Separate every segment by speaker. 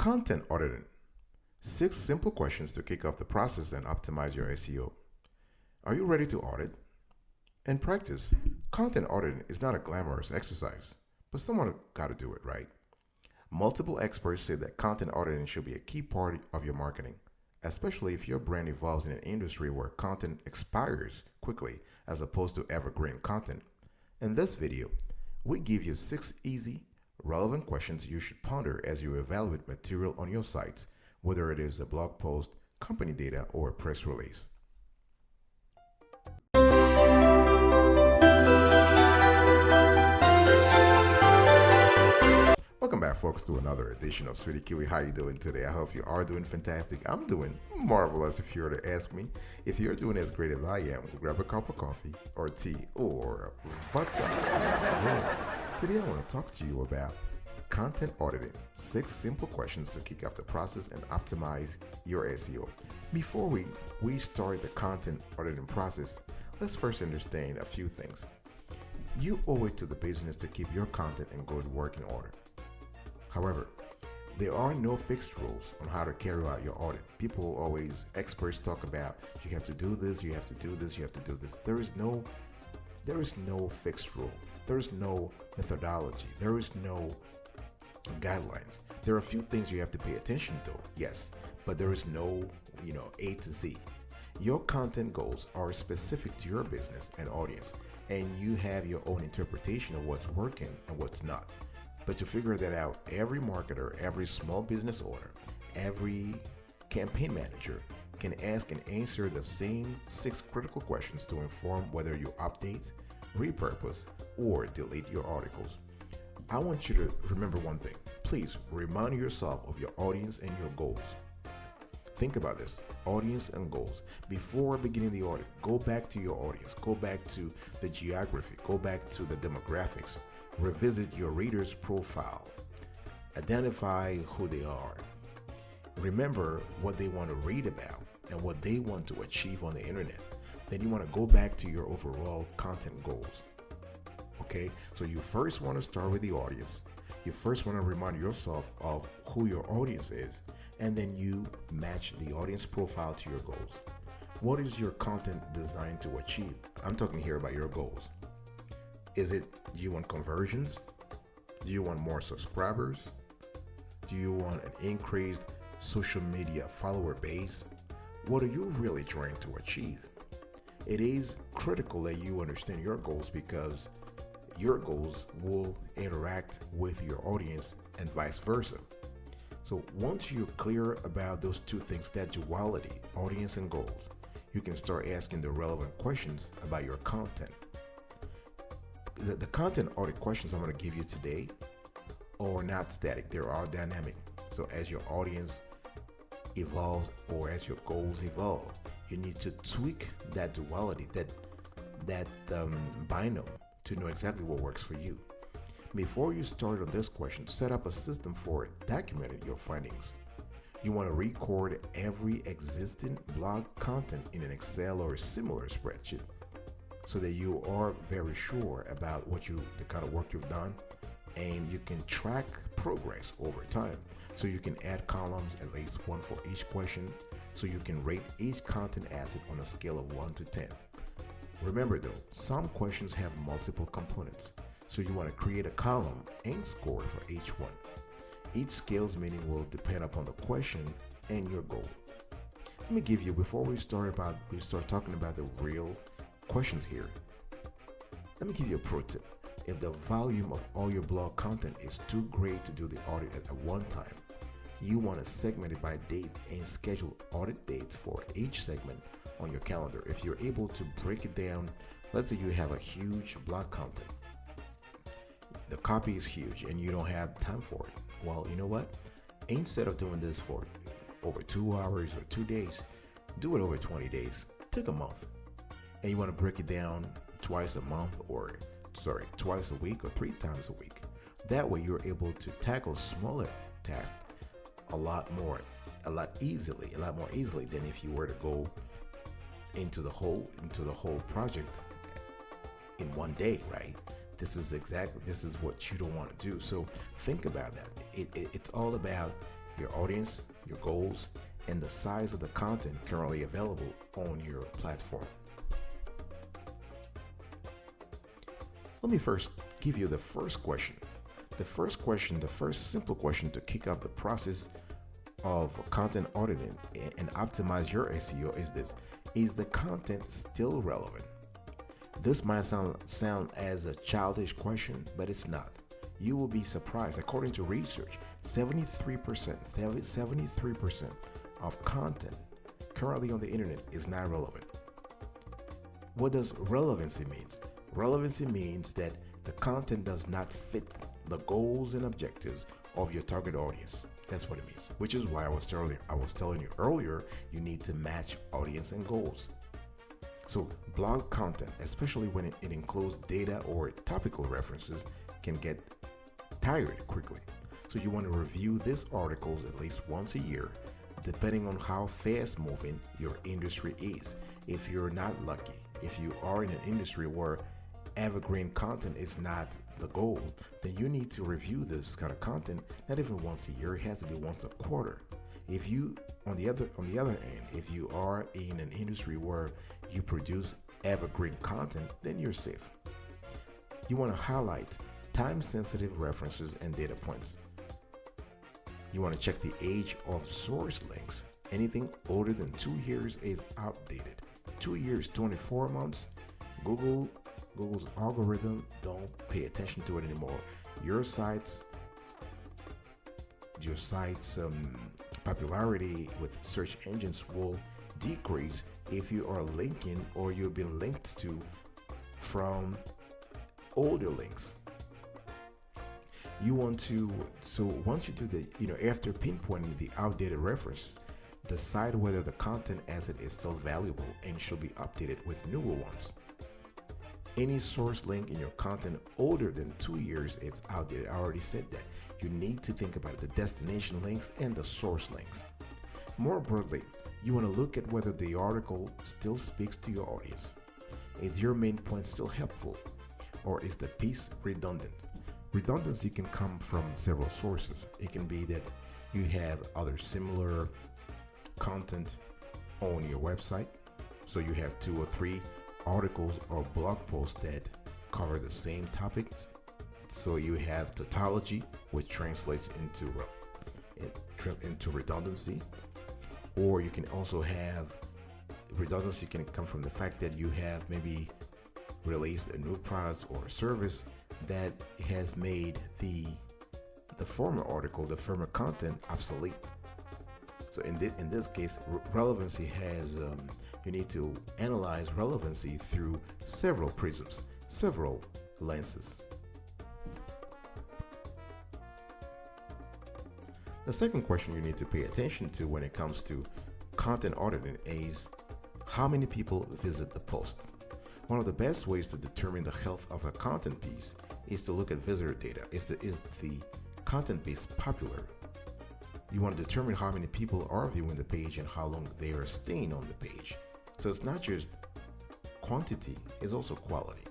Speaker 1: Content auditing. 6 simple questions to kick off the process and optimize your SEO. Are you ready to audit? In practice, content auditing is not a glamorous exercise, but someone got to do it, right? Multiple experts say that content auditing should be a key part of your marketing, especially if your brand evolves in an industry where content expires quickly as opposed to evergreen content. In this video, we give you 6 easy, relevant questions you should ponder as you evaluate material on your sites, whether it is a blog post, company data, or a press release. Welcome back, folks, to another edition of Sweetie Kiwi. How you doing today? I hope you are doing fantastic. I'm doing marvelous, if you were to ask me. If you're doing as great as I am, grab a cup of coffee or tea or vodka. Today I want to talk to you about content auditing. 6 simple questions to kick off the process and optimize your SEO. Before we start the content auditing process, let's first understand a few things. You owe it to the business to keep your content and good working order. However, there are no fixed rules on how to carry out your audit. Experts talk about you have to do this, you have to do this, you have to do this. There is no fixed rule. There is no methodology. There is no guidelines. There are a few things you have to pay attention to, yes, but there is no, A to Z. Your content goals are specific to your business and audience, and you have your own interpretation of what's working and what's not. But to figure that out, every marketer, every small business owner, every campaign manager can ask and answer the same 6 critical questions to inform whether you update, repurpose, or delete your articles. I want you to remember one thing. Please remind yourself of your audience and your goals. Think about this, audience and goals. Before beginning the audit, go back to your audience, go back to the geography, go back to the demographics. Revisit your reader's profile. Identify who they are. Remember what they want to read about and what they want to achieve on the internet. Then you want to go back to your overall content goals. Okay, so you first want to start with the audience. You first want to remind yourself of who your audience is, and then you match the audience profile to your goals. What is your content designed to achieve? I'm talking here about your goals. Do you want conversions? Do you want more subscribers? Do you want an increased social media follower base? What are you really trying to achieve? It is critical that you understand your goals because your goals will interact with your audience and vice versa. So once you're clear about those 2 things, that duality, audience and goals, you can start asking the relevant questions about your content. The content audit questions I'm going to give you today are not static, they are dynamic. So as your audience evolves or as your goals evolve, you need to tweak that duality, that binomial, to know exactly what works for you. Before you start on this question, set up a system for documenting your findings. You want to record every existing blog content in an Excel or a similar spreadsheet so that you are very sure about the kind of work you've done, and you can track progress over time. So you can add columns, at least one for each question, so you can rate each content asset on a scale of 1 to 10. Remember though, some questions have multiple components, so you want to create a column and score for each one. Each scale's meaning will depend upon the question and your goal. Let me give you, before we start talking about the real questions here, let me give you a pro tip. If the volume of all your blog content is too great to do the audit at one time, you want to segment it by date and schedule audit dates for each segment on your calendar. If you're able to break it down, let's say you have a huge blog content, the copy is huge and you don't have time for it. Well, you know what? Instead of doing this for over 2 hours or 2 days, do it over 20 days. Take a month. And you want to break it down twice a week or 3 times a week. That way you're able to tackle smaller tasks a lot more easily than if you were to go into the whole project in one day, right? This is what you don't want to do. So think about that. It's all about your audience, your goals, and the size of the content currently available on your platform. Let me first give you the first question. The first simple question to kick off the process of content auditing and optimize your SEO is this: is the content still relevant? This might sound as a childish question, but it's not. You will be surprised. According to research, 73% of content currently on the internet is not relevant. What does relevancy mean? Relevancy means that the content does not fit the goals and objectives of your target audience. That's what it means. Which is why I was telling you earlier, you need to match audience and goals. So blog content, especially when it includes data or topical references, can get tired quickly. So you want to review these articles at least once a year, depending on how fast moving your industry is. If you're not lucky, if you are in an industry where evergreen content is not the goal, then you need to review this kind of content not even once a year. It has to be once a quarter. If you, on the other end, if you are in an industry where you produce evergreen content, then you're safe. You want to highlight time-sensitive references and data points. You want to check the age of source links. Anything older than 2 years is outdated. 2 years, 24 months, Google's algorithm don't pay attention to it anymore. Your site's popularity with search engines will decrease if you are linking or you've been linked to from older links. You want to, so once you do the, after pinpointing the outdated reference, decide whether the content asset is still valuable and should be updated with newer ones. Any source link in your content older than 2 years, it's outdated. I already said that. You need to think about the destination links and the source links. More broadly, you want to look at whether the article still speaks to your audience. Is your main point still helpful, or is the piece redundant? Redundancy can come from several sources. It can be that you have other similar content on your website, so you have 2 or 3 articles or blog posts that cover the same topic. So you have tautology, which translates into redundancy. Or you can also have redundancy can come from the fact that you have maybe released a new product or service that has made the former article, the former content, obsolete. So in this case, relevancy has you need to analyze relevancy through several prisms, several lenses. The second question you need to pay attention to when it comes to content auditing is how many people visit the post. One of the best ways to determine the health of a content piece is to look at visitor data. Is the content piece popular? You want to determine how many people are viewing the page and how long they are staying on the page. So it's not just quantity, it's also quality.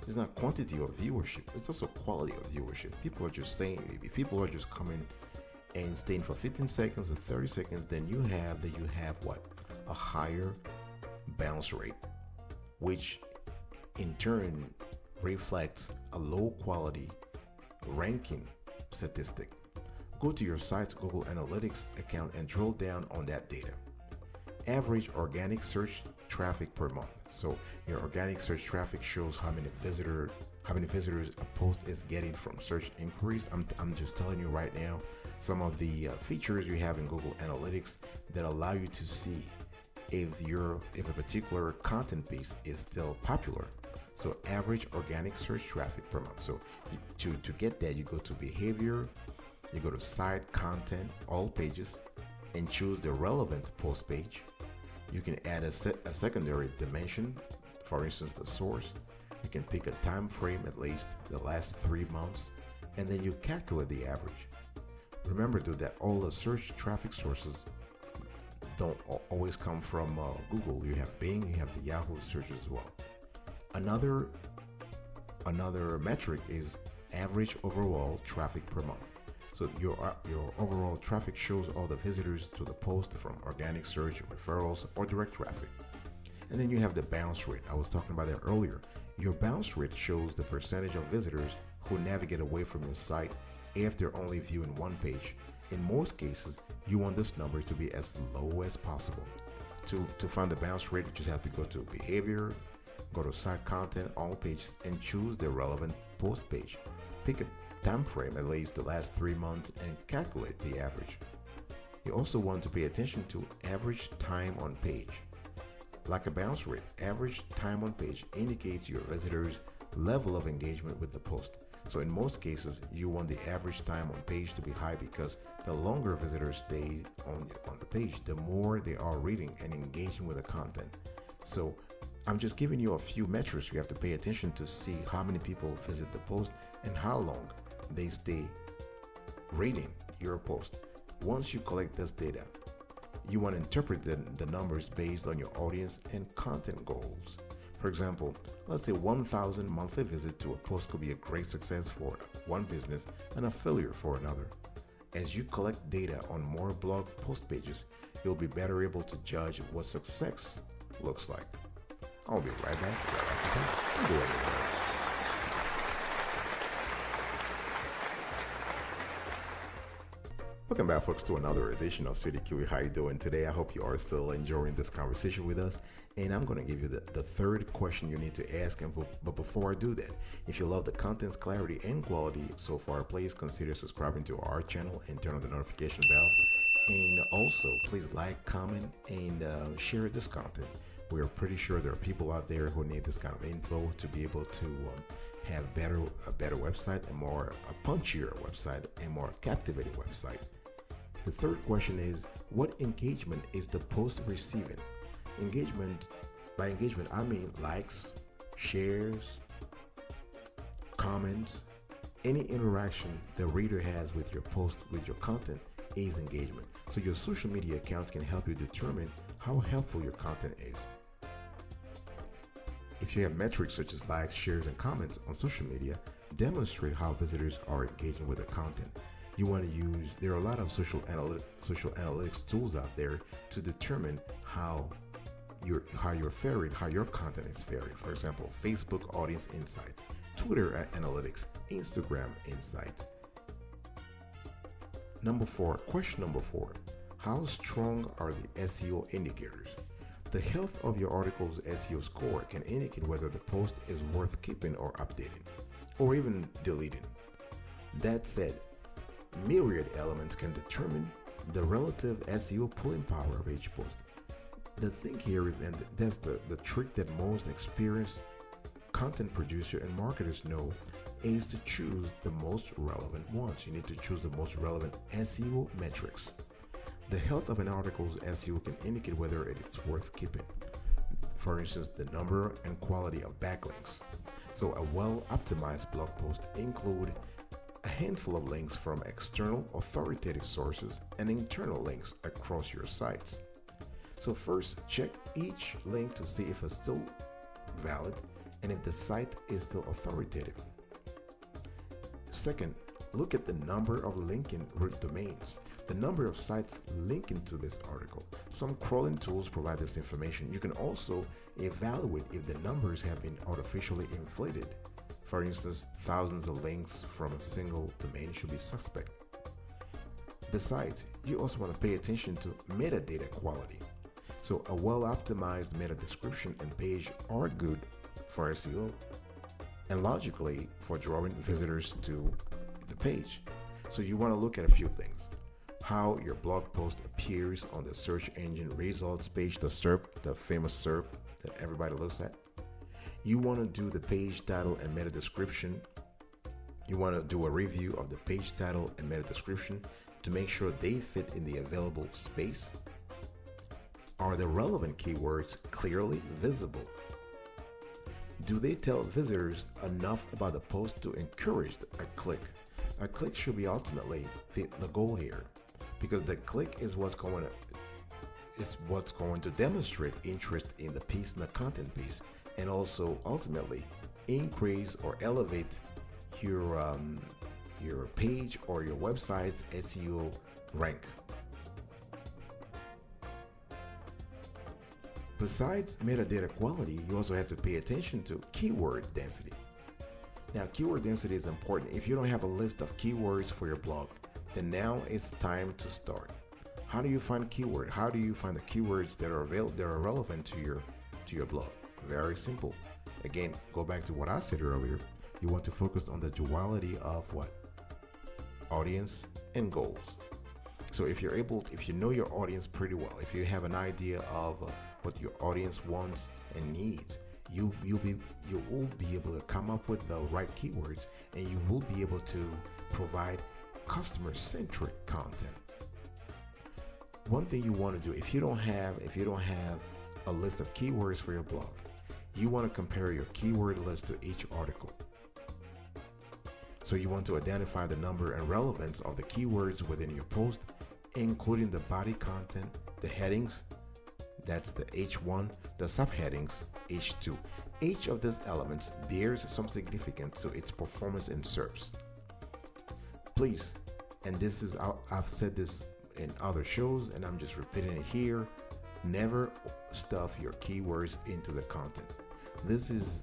Speaker 1: It's not quantity of viewership, it's also quality of viewership. People are just saying, if people are just coming and staying for 15 seconds or 30 seconds, then you have what? A higher bounce rate, which in turn reflects a low quality ranking statistic. Go to your site's Google Analytics account and drill down on that data. Average organic search traffic per month. So your organic search traffic shows how many visitors a post is getting from search inquiries. I'm just telling you right now some of the features you have in Google Analytics that allow you to see if a particular content piece is still popular. So average organic search traffic per month. So to get that, you go to behavior, you go to site content, all pages, and choose the relevant post page. You can add a secondary dimension, for instance, the source. You can pick a time frame, at least the last 3 months, and then you calculate the average. Remember too that all the search traffic sources don't always come from Google. You have Bing, you have the Yahoo search as well. Another metric is average overall traffic per month. So your overall traffic shows all the visitors to the post from organic search, referrals, or direct traffic. And then you have the bounce rate. I was talking about that earlier. Your bounce rate shows the percentage of visitors who navigate away from your site after only viewing one page. In most cases, you want this number to be as low as possible. To find the bounce rate, you just have to go to behavior, go to site content, all pages, and choose the relevant post page. Pick a time frame, at least the last 3 months, and calculate the average. You also want to pay attention to average time on page. Like a bounce rate, average time on page indicates your visitors' level of engagement with the post. So in most cases, you want the average time on page to be high because the longer visitors stay on the page, the more they are reading and engaging with the content. So I'm just giving you a few metrics you have to pay attention to see how many people visit the post and how long they stay reading your post. Once you collect this data, you want to interpret the numbers based on your audience and content goals. For example, let's say 1,000 monthly visits to a post could be a great success for one business and a failure for another. As you collect data on more blog post pages, you'll be better able to judge what success looks like. I'll be right back. Don't go anywhere. Welcome back, folks, to another edition of City Kiwi. How you doing today? I hope you are still enjoying this conversation with us. And I'm going to give you the third question you need to ask. But before I do that, if you love the content's clarity and quality so far, please consider subscribing to our channel and turn on the notification bell. And also, please like, comment, and share this content. We are pretty sure there are people out there who need this kind of info to be able to have a better website, a punchier website, and more captivating website. The third question is, what engagement is the post receiving? By engagement, I mean likes, shares, comments, any interaction the reader has with your post, with your content is engagement. So your social media accounts can help you determine how helpful your content is. If you have metrics such as likes, shares, and comments on social media, demonstrate how visitors are engaging with the content. You want to use, there are a lot of social analytics tools out there to determine how your content is faring. For example, Facebook audience insights, Twitter analytics, Instagram insights. Question number four, how strong are the SEO indicators? The health of your article's SEO score can indicate whether the post is worth keeping or updating, or even deleting. That said, myriad elements can determine the relative SEO pulling power of each post. The thing here is, and that's the trick that most experienced content producers and marketers know, is to choose the most relevant ones. You need to choose the most relevant SEO metrics. The health of an article's SEO can indicate whether it is worth keeping. For instance, the number and quality of backlinks. So a well-optimized blog post include a handful of links from external authoritative sources and internal links across your sites. So first, check each link to see if it's still valid and if the site is still authoritative. Second, look at the number of linking root domains, the number of sites linking to this article. Some crawling tools provide this information. You can also evaluate if the numbers have been artificially inflated. For instance, thousands of links from a single domain should be suspect. Besides, you also want to pay attention to metadata quality. So a well-optimized meta description and page are good for SEO and logically for drawing visitors to the page. So you want to look at a few things. How your blog post appears on the search engine results page, the SERP, the famous SERP that everybody looks at. You want to do the page title and meta description. You want to do a review of the page title and meta description to make sure they fit in the available space. Are the relevant keywords clearly visible? Do they tell visitors enough about the post to encourage a click? A click should be ultimately the goal here, because the click is what's going to demonstrate interest in the piece and the content piece, and also ultimately increase or elevate your your page or your website's SEO rank. Besides metadata quality, you also have to pay attention to keyword density. Now, keyword density is important. If you don't have a list of keywords for your blog, then now it's time to start. How do you find keyword? How do you find the keywords that are relevant to your blog? Very simple. Again, go back to what I said earlier. You want to focus on the duality of what? Audience and goals. So if you know your audience pretty well, if you have an idea of what your audience wants and needs, you will be able to come up with the right keywords, and you will be able to provide customer-centric content. One thing you want to do, if you don't have a list of keywords for your blog, you want to compare your keyword list to each article. So you want to identify the number and relevance of the keywords within your post, including the body content, the headings, that's the H1, the subheadings, H2. Each of these elements bears some significance to its performance in SERPs. Please, and I've said this in other shows and I'm just repeating it here, never stuff your keywords into the content. This is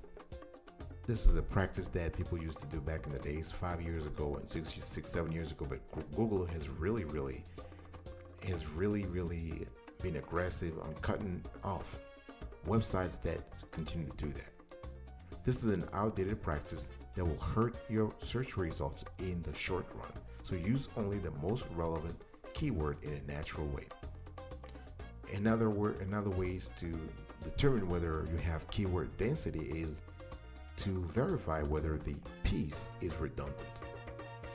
Speaker 1: a practice that people used to do back in the days, 5 years ago and 7 years ago, but Google has really been aggressive on cutting off websites that continue to do that. This is an outdated practice that will hurt your search results in the short run. So use only the most relevant keyword in a natural way. Another ways to determine whether you have keyword density is to verify whether the piece is redundant.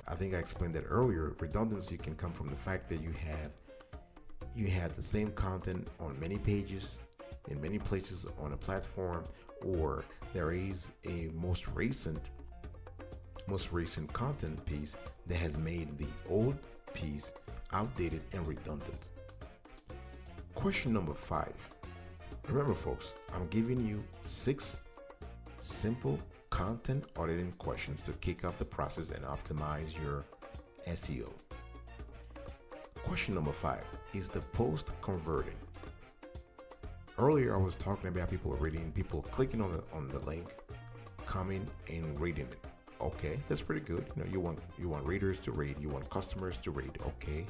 Speaker 1: I think I explained that earlier. Redundancy can come from the fact that you have the same content on many pages in many places on a platform, or there is a most recent content piece that has made the old piece outdated and redundant. Question number 5. Remember, folks, I'm giving you 6 simple content auditing questions to kick off the process and optimize your SEO. Question number 5, is the post converting? Earlier I was talking about people clicking on the link, coming and reading it. Okay, that's pretty good. You want readers to read, you want customers to read. Okay,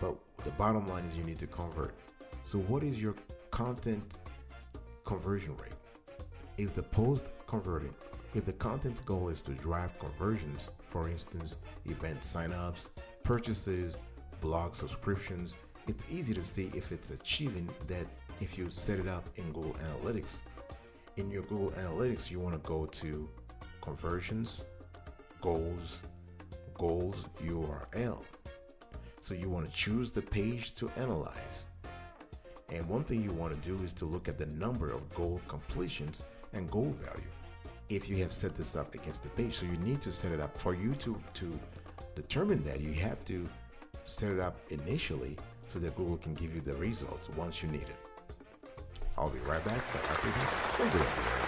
Speaker 1: but the bottom line is you need to convert. So what is your content conversion rate? Is the post converting? If the content goal is to drive conversions, for instance, event signups, purchases, blog subscriptions, it's easy to see if it's achieving that if you set it up in Google Analytics. In your Google Analytics, you want to go to conversions, goals, URL. So you want to choose the page to analyze. And one thing you want to do is to look at the number of goal completions and goal value if you have set this up against the page. So you need to set it up. For you to determine that, you have to set it up initially so that Google can give you the results once you need it. I'll be right back, but after this, don't go anywhere.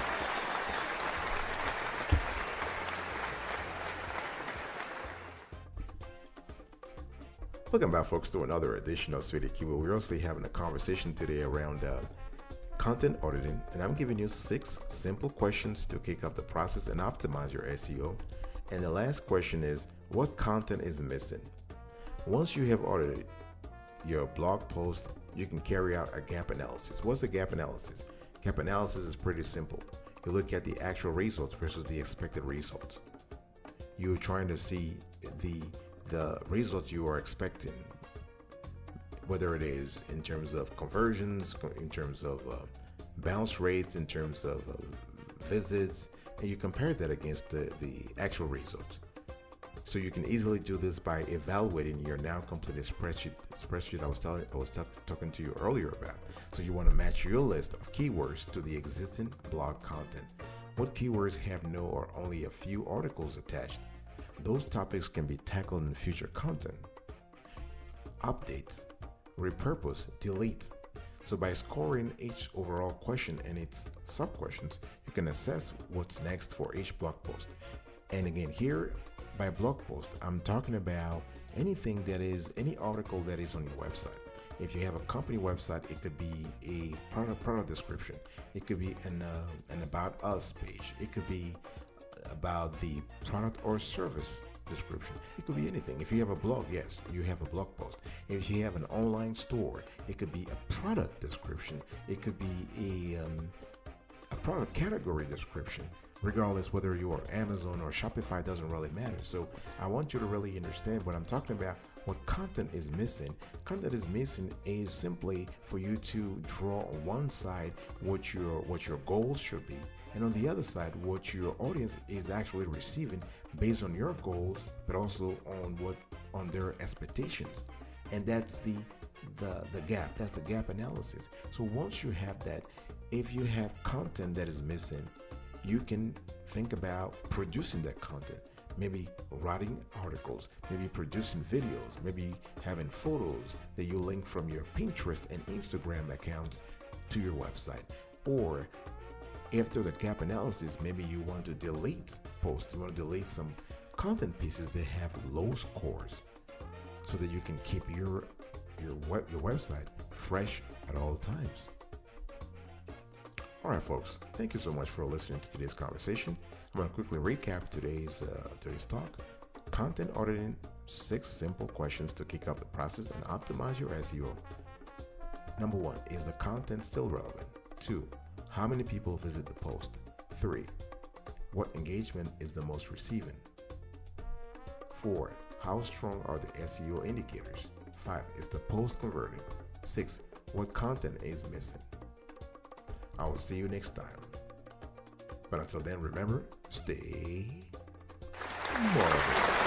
Speaker 1: Welcome back, folks, to another edition of Sweetie Keyword. We're also having a conversation today around content auditing, and I'm giving you 6 simple questions to kick off the process and optimize your SEO. And the last question is, what content is missing? Once you have audited your blog post, you can carry out a gap analysis. What's a gap analysis? Gap analysis is pretty simple. You look at the actual results versus the expected results. You're trying to see the results you are expecting, whether it is in terms of conversions, in terms of bounce rates, in terms of visits, and you compare that against the actual results. So you can easily do this by evaluating your now completed spreadsheet I was talking to you earlier about. So you want to match your list of keywords to the existing blog content. What keywords have no or only a few articles attached? Those topics can be tackled in future content. Updates, repurpose, delete. So by scoring each overall question and its sub-questions, you can assess what's next for each blog post. And again, here, By blog post, I'm talking about anything that is any article that is on your website. If you have a company website, it could be a product description. It could be an about us page. It could be about the product or service description. It could be anything. If you have a blog, yes, you have a blog post. If you have an online store, it could be a product description. It could be a product category description. Regardless whether you are Amazon or Shopify, doesn't really matter. So I want you to really understand what I'm talking about. What content is missing? Content is missing is simply for you to draw on one side what your goals should be, and on the other side what your audience is actually receiving based on your goals, but also on their expectations. And that's the gap. That's the gap analysis. So once you have that, if you have content that is missing, you can think about producing that content. Maybe writing articles, maybe producing videos, maybe having photos that you link from your Pinterest and Instagram accounts to your website. Or after the gap analysis, maybe you want to delete posts, you want to delete some content pieces that have low scores so that you can keep your website fresh at all times. All right, folks, thank you so much for listening to today's conversation. I'm going to quickly recap today's talk. Content auditing, 6 simple questions to kick off the process and optimize your SEO. Number 1, is the content still relevant? 2, how many people visit the post? 3, what engagement is the most receiving? 4, how strong are the SEO indicators? 5, is the post converting? 6, what content is missing? I will see you next time. But until then, remember, stay marvelous.